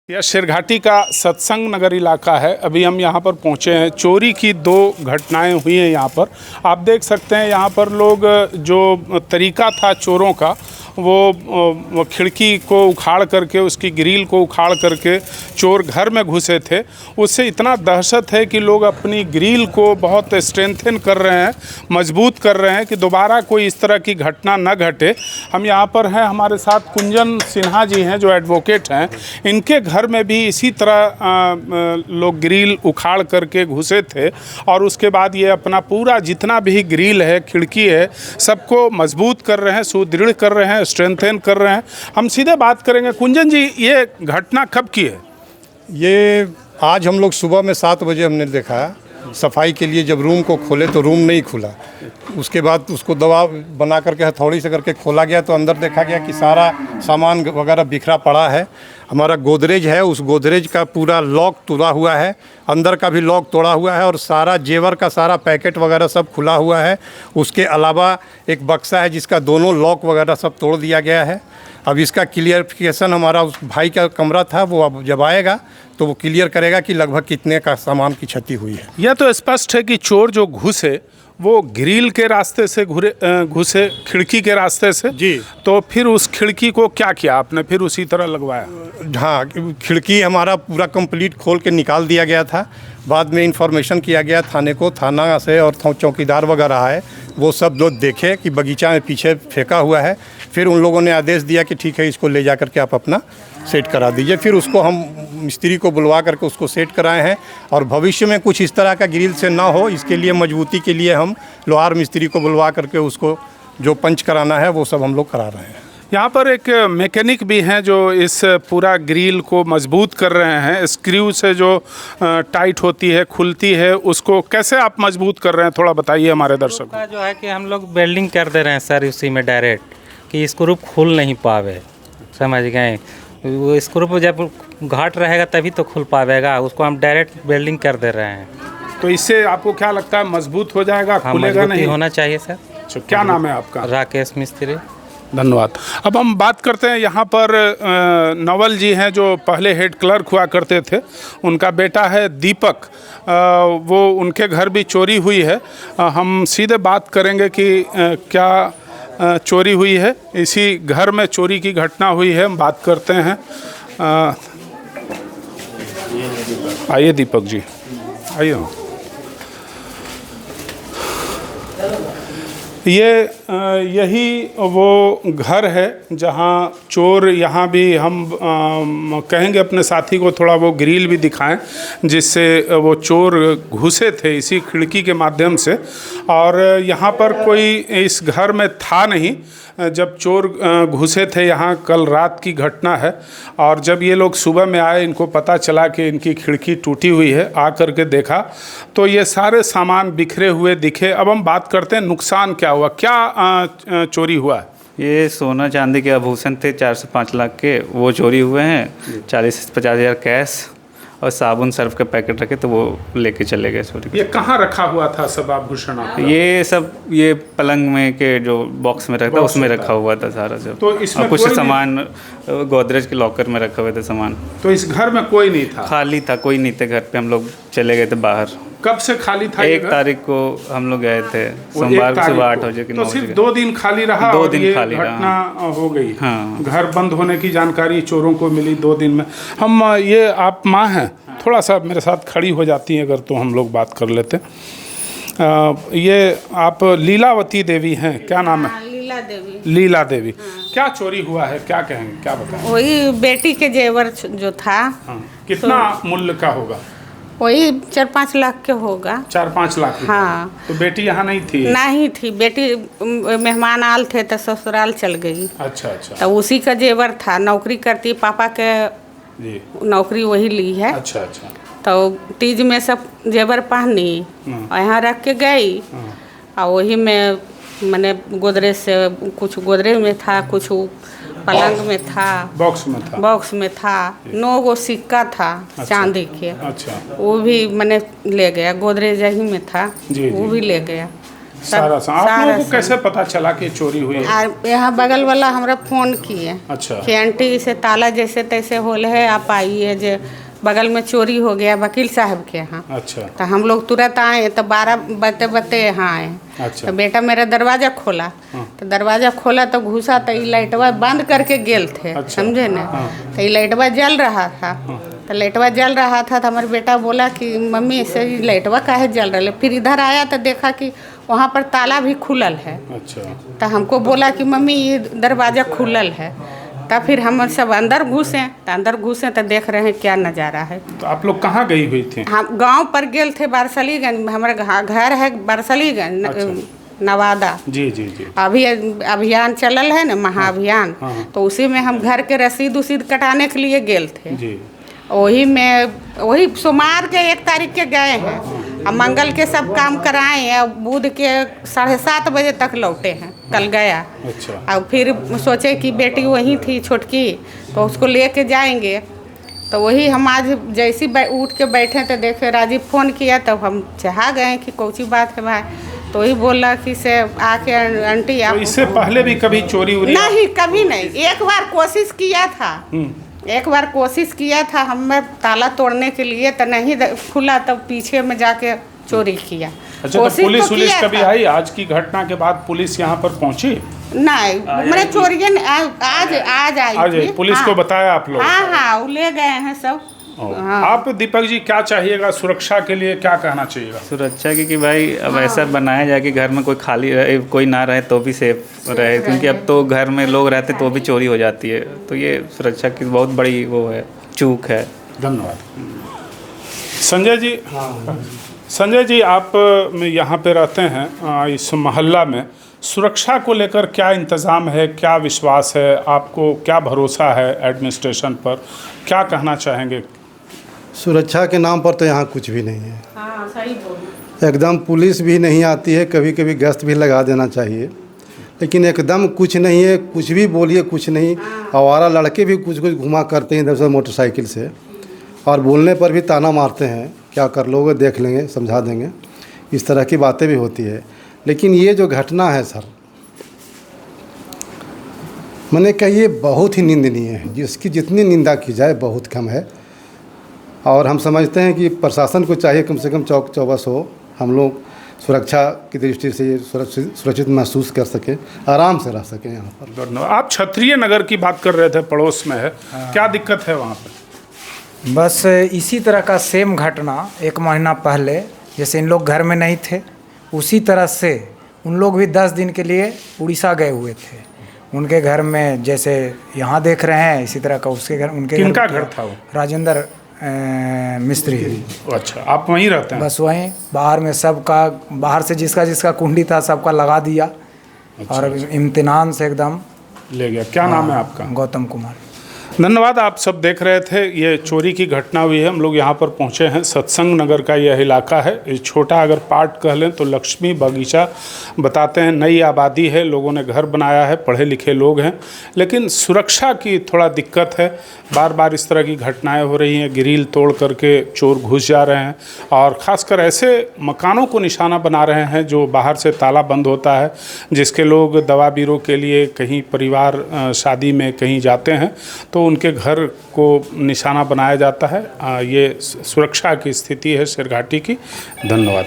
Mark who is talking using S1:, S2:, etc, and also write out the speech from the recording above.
S1: यह शेरघाटी का सत्संग नगर इलाका है। अभी हम यहाँ पर पहुँचे हैं। चोरी की दो घटनाएं हुई हैं यहाँ पर। आप देख सकते हैं यहाँ पर लोग जो तरीका था चोरों का वो खिड़की को उखाड़ करके, उसकी ग्रिल को उखाड़ करके चोर घर में घुसे थे। उससे इतना दहशत है कि लोग अपनी ग्रिल को बहुत स्ट्रेंथन कर रहे हैं, मजबूत कर रहे हैं कि दोबारा कोई इस तरह की घटना न घटे। हम यहाँ पर हैं, हमारे साथ कुंजन सिन्हा जी हैं जो एडवोकेट हैं। इनके घर में भी इसी तरह लोग ग्रिल उखाड़ करके घुसे थे और उसके बाद ये अपना पूरा जितना भी ग्रिल है, खिड़की है, सबको मजबूत कर रहे हैं, सुदृढ़ कर रहे हैं, स्ट्रेंथन कर रहे हैं। हम सीधे बात करेंगे। कुंजन जी, ये घटना कब की है?
S2: ये आज हम लोग सुबह में 7 बजे हमने देखा। सफाई के लिए जब रूम को खोले तो रूम नहीं खुला। उसके बाद उसको दबाव बना करके हथौड़ी से करके खोला गया तो अंदर देखा गया कि सारा सामान वगैरह बिखरा पड़ा है। हमारा गोदरेज है, उस गोदरेज का पूरा लॉक तोड़ा हुआ है, अंदर का भी लॉक तोड़ा हुआ है और सारा जेवर का सारा पैकेट वगैरह सब खुला हुआ है। उसके अलावा एक बक्सा है जिसका दोनों लॉक वगैरह सब तोड़ दिया गया है। अब इसका क्लियरिफिकेशन हमारा उस भाई का कमरा था, वो अब जब आएगा तो वो क्लियर करेगा कि लगभग कितने का सामान की क्षति हुई है।
S1: यह तो स्पष्ट है कि चोर जो घुसे वो ग्रिल के रास्ते से घुसे, खिड़की के रास्ते से।
S2: जी।
S1: तो फिर उस खिड़की को क्या किया आपने? फिर उसी तरह लगवाया?
S2: हाँ, खिड़की हमारा पूरा कंप्लीट खोल के निकाल दिया गया था। बाद में इंफॉर्मेशन किया गया थाने को, थाना से और चौकीदार वगैरह आए, वो सब लोग देखे कि बगीचा में पीछे फेंका हुआ है। फिर उन लोगों ने आदेश दिया कि ठीक है, इसको ले जा करके आप अपना सेट करा दीजिए। फिर उसको हम मिस्त्री को बुलवा करके उसको सेट कराए हैं और भविष्य में कुछ इस तरह का ग्रिल से ना हो, इसके लिए मजबूती के लिए हम लोहार मिस्त्री को बुलवा करके उसको जो पंच कराना है वो सब हम लोग करा रहे हैं।
S1: यहाँ पर एक मैकेनिक भी हैं जो इस पूरा ग्रिल को मजबूत कर रहे हैं। स्क्रू से जो टाइट होती है, खुलती है, उसको कैसे आप मजबूत कर रहे हैं? थोड़ा बताइए हमारे दर्शकों
S3: का जो है कि हम लोग वेल्डिंग कर दे रहे हैं सर उसी में डायरेक्ट, कि स्क्रू खुल नहीं पावे। समझ गए? वो स्क्रू जब घाट रहेगा तभी तो खुल पावेगा, उसको हम डायरेक्ट वेल्डिंग कर दे रहे हैं।
S1: तो इससे आपको क्या लगता है, मजबूत हो जाएगा, खुलेगा नहीं?
S3: होना चाहिए सर।
S1: तो क्या नाम है आपका?
S3: राकेश मिस्त्री।
S1: धन्यवाद। अब हम बात करते हैं, यहाँ पर नवल जी हैं जो पहले हेड क्लर्क हुआ करते थे। उनका बेटा है दीपक, वो उनके घर भी चोरी हुई है। हम सीधे बात करेंगे कि क्या चोरी हुई है। इसी घर में चोरी की घटना हुई है, हम बात करते हैं। आइए दीपक जी, आइए। यही वो घर है जहाँ चोर, यहाँ भी हम कहेंगे अपने साथी को थोड़ा वो ग्रिल भी दिखाएं जिससे वो चोर घुसे थे इसी खिड़की के माध्यम से। और यहाँ पर कोई इस घर में था नहीं जब चोर घुसे थे। यहाँ कल रात की घटना है और जब ये लोग सुबह में आए, इनको पता चला कि इनकी खिड़की टूटी हुई है। आ करके देखा तो ये सारे सामान बिखरे हुए दिखे। अब हम बात करते हैं नुकसान क्या हुआ, क्या चोरी हुआ?
S4: ये सोना चांदी के आभूषण थे 4 से 5 लाख के, वो चोरी हुए हैं। 40 से 50 हज़ार कैश और साबुन सर्फ के पैकेट रखे तो वो लेके चले गए चोरी।
S1: ये कहाँ रखा हुआ था सब आभूषण?
S4: ये सब ये पलंग में के जो बॉक्स में रखता उसमें रखा हुआ था सारा सब।
S1: तो इसमें
S4: कुछ सामान गोदरेज के लॉकर में रखे हुए थे सामान।
S1: तो इस घर में कोई नहीं था?
S4: खाली था, कोई नहीं थे घर पे। हम लोग चले गए थे बाहर।
S1: कब से खाली था?
S4: 1 तारीख को हम लोग गए थे, सोमवार को सुबह 8 बजे।
S1: तो सिर्फ 2 दिन खाली रहा?
S4: 2 दिन खाली रहा।
S1: घटना हो गई।
S4: हाँ।
S1: घर बंद होने की जानकारी चोरों को मिली 2 दिन में। हम ये आप माँ हैं, थोड़ा सा मेरे साथ खड़ी हो जाती हैं अगर, तो हम लोग बात कर लेते। ये आप लीलावती देवी हैं, क्या नाम है?
S5: लीला देवी।
S1: लीला देवी। क्या चोरी हुआ है, क्या कहेंगे, क्या बताएं?
S5: वही बेटी के जेवर जो था।
S1: हाँ। कितना मूल्य का होगा?
S5: वही 4-5 लाख के होगा।
S1: 4-5 लाख?
S5: हाँ।
S1: तो बेटी यहाँ नहीं थी?
S5: नहीं थी बेटी, मेहमान आल थे तो ससुराल चल गई।
S1: अच्छा अच्छा।
S5: तो उसी का जेवर था। नौकरी करती, पापा के
S1: जी
S5: नौकरी वही ली है।
S1: अच्छा अच्छा।
S5: तो तीज में सब जेवर पहनी और यहाँ रख के गई और वही में मैंने गोदरेज से कुछ गोदरेज में था, कुछ पलंग में था, बॉक्स में था 9 गो सिक्का था। अच्छा, चांदी के।
S1: अच्छा।
S5: वो भी मैंने ले गया। गोदरेज ही में था,
S1: जी,
S5: वो भी ले गया।
S1: सारा सा आप
S5: सारा
S1: लोगों को
S5: सा।
S1: कैसे पता चला कि चोरी हुई है?
S5: और यहाँ बगल वाला हमरा फोन किए
S1: अच्छा।
S5: कि आंटी से ताला जैसे तैसे होल है, आप आइए, जो बगल में चोरी हो गया वकील साहब के यहाँ।
S1: अच्छा।
S5: तो हम लोग तुरंत आए, तो 12 बजते बजते यहाँ आए।
S1: अच्छा।
S5: तो बेटा मेरा दरवाज़ा खोला, तो दरवाज़ा खोला तो घुसा, तो ये लाइटवा बंद करके गेल थे।
S1: अच्छा।
S5: समझे ना? तो ये लाइटवा जल रहा था। तो लाइटवा जल रहा था तो हमारा बेटा बोला कि मम्मी ऐसे लाइटवा काहे जल रहा है? फिर इधर आया तो देखा कि वहाँ पर ताला भी खुलल है।
S1: अच्छा।
S5: तो हमको बोला कि मम्मी ये दरवाज़ा खुलल है। तब फिर हम सब अंदर घुसे, तो अंदर घुसे तो देख रहे हैं क्या नज़ारा है।
S1: तो आप लोग कहाँ गई हुई थी?
S5: हम गांव पर गेल थे बारसलीगंज, हमारा घर है बारसलीगंज।
S1: अच्छा।
S5: नवादा।
S1: जी जी जी।
S5: अभी अभियान चलल है ना, महाअभियान।
S1: हाँ।
S5: तो उसी में हम घर के रसीद उसीद कटाने के लिए गेल थे।
S1: जी।
S5: वही सोमवार के 1 तारीख के गए हैं, और मंगल के सब काम कराए हैं, और बुध के 7:30 बजे तक लौटे हैं। कल गया।
S1: अच्छा।
S5: और फिर सोचे कि बेटी वहीं थी छोटकी, तो उसको लेके जाएंगे। तो वही हम आज जैसी उठ के बैठे तो देखे राजीव फ़ोन किया, तब हम चाह गए कि कौची बात है भाई। तो वही बोला कि से आके आंटी आप।
S1: तो इससे पहले भी कभी चोरी हुई?
S5: नहीं, कभी नहीं। एक बार कोशिश किया था, एक बार कोशिश किया था हमें ताला तोड़ने के लिए, तो नहीं खुला, तब पीछे में जाके चोरी किया।
S1: अच्छा। तो पुलिस कभी आई? आज की घटना के बाद पुलिस यहाँ पर पहुँची?
S5: नहीं, मैंने चोरियाँ आज आई थी।
S1: पुलिस को बताया आप लोग?
S5: हाँ, वो ले गए हैं सब। हाँ।
S1: आप दीपक जी क्या चाहिएगा? सुरक्षा के लिए क्या कहना चाहिएगा?
S4: सुरक्षा की कि भाई अब ऐसा बनाया जाए कि घर में कोई खाली रहे, कोई ना रहे तो भी सेफ रहे, क्योंकि अब तो घर में लोग रहते तो भी चोरी हो जाती है। तो ये सुरक्षा की बहुत बड़ी वो है, चूक है।
S1: धन्यवाद। संजय जी, संजय जी आप यहाँ पे रहते हैं इस मोहल्ला में, सुरक्षा को लेकर क्या इंतज़ाम है, क्या विश्वास है आपको, क्या भरोसा है एडमिनिस्ट्रेशन पर, क्या कहना चाहेंगे?
S6: सुरक्षा के नाम पर तो यहाँ कुछ भी नहीं है।
S5: हाँ, सही बोल।
S6: एकदम पुलिस भी नहीं आती है, कभी कभी गश्त भी लगा देना चाहिए, लेकिन एकदम कुछ नहीं है। कुछ भी बोलिए कुछ नहीं। आवारा लड़के भी कुछ कुछ घुमा करते हैं इधर से मोटरसाइकिल से, और बोलने पर भी ताना मारते हैं, क्या कर लोगे, देख लेंगे, समझा देंगे। इस तरह की बातें भी होती है। लेकिन ये जो घटना है सर, मैंने कही बहुत ही निंदनीय है। जिसकी जितनी निंदा की जाए बहुत कम है। और हम समझते हैं कि प्रशासन को चाहिए कम से कम चौक चौबस हो, हम लोग सुरक्षा की दृष्टि से सुरक्षित महसूस कर सकें, आराम से रह सकें यहाँ पर।
S1: धन्यवाद। आप क्षत्रिय नगर की बात कर रहे थे, पड़ोस में है। क्या दिक्कत है वहाँ पे?
S7: बस इसी तरह का सेम घटना 1 महीना पहले, जैसे इन लोग घर में नहीं थे, उसी तरह से उन लोग भी 10 दिन के लिए उड़ीसा गए हुए थे। उनके घर में जैसे यहाँ देख रहे हैं, इसी तरह का उसके घर, उनके
S1: किनका घर था वो?
S7: राजेंद्र मिस्त्री।
S1: अच्छा, आप वहीं रहते हैं?
S7: बस वहीं बाहर में सबका, बाहर से जिसका जिसका कुंडी था सबका लगा दिया।
S1: अच्छा,
S7: और इम्तिनान से एकदम
S1: ले गया। क्या नाम है आपका?
S7: गौतम कुमार।
S1: धन्यवाद। आप सब देख रहे थे, ये चोरी की घटना हुई है। हम लोग यहाँ पर पहुँचे हैं, सत्संग नगर का यह इलाका है। ये छोटा अगर पार्ट कह लें तो लक्ष्मी बगीचा बताते हैं। नई आबादी है, लोगों ने घर बनाया है, पढ़े लिखे लोग हैं, लेकिन सुरक्षा की थोड़ा दिक्कत है। बार बार इस तरह की घटनाएं हो रही हैं। ग्रिल तोड़ करके चोर घुस जा रहे हैं, और ख़ासकर ऐसे मकानों को निशाना बना रहे हैं जो बाहर से ताला बंद होता है, जिसके लोग दवा बीरो के लिए कहीं परिवार शादी में कहीं जाते हैं तो उनके घर को निशाना बनाया जाता है। ये सुरक्षा की स्थिति है शेरघाटी की। धन्यवाद।